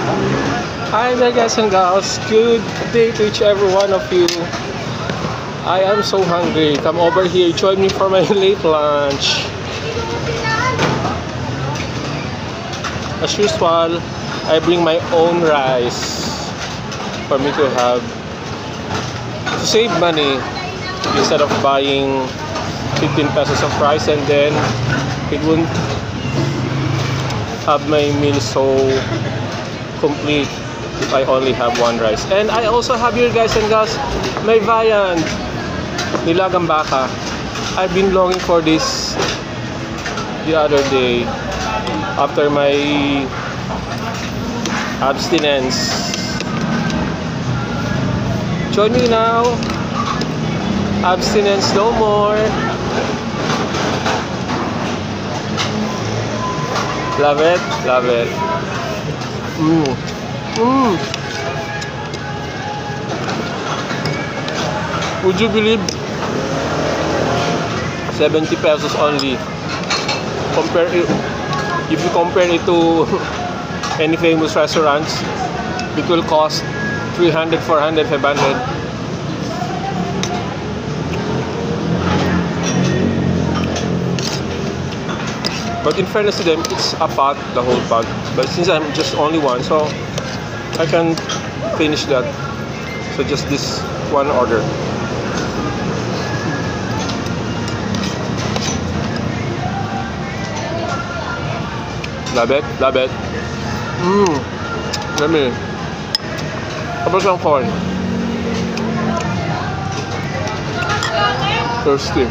Hi there guys and gals, good day to each every one of you. I am so hungry. Come over here, join me for my late lunch. As usual, I bring my own rice for me to have, to save money instead of buying 15 pesos of rice, and then it won't have my meal so complete if I only have one rice. And I also have here guys and gals my viand, nilagang baka. I've been longing for this the other day after my abstinence. Join me now. Abstinence no more. Love it, love it. Would you believe 70 pesos only? Compare it, if you compare it to any famous restaurants, it will cost 300, 400, 500. But in fairness to them, it's a pot, the whole pot. But since I'm just only one, so I can finish that. So just this one order. Love it, love it. Let me. How about some corn? Thirsty.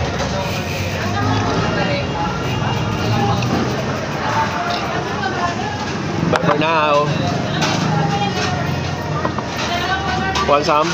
Bye for now. Want some?